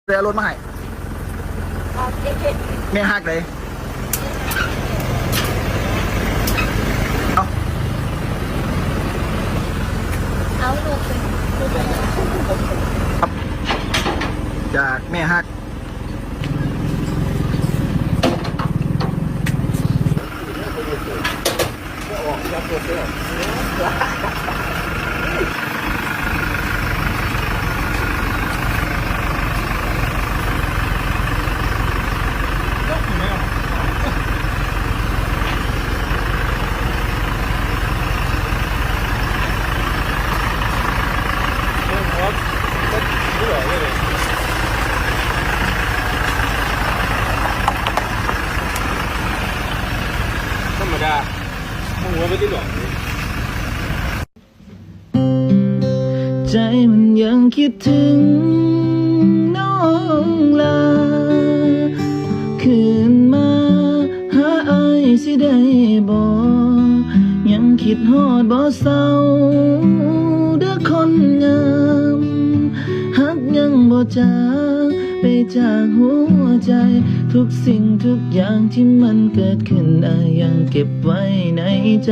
เรือรถมาให้แม่ฮักเลยเอาลูกจากแม่ฮักธรรมดาหัวไม่ได้หรอกใจมันยังคิดถึงน้องลาคืนมาหาอายสิได้บ่ยังคิดฮอดบ่เศร้าเด้อคนงามฮักยังบ่จางไปจากหัวใจทุกสิ่งทุกอย่างที่มันเกิดขึ้นอายยังเก็บไว้ในใจ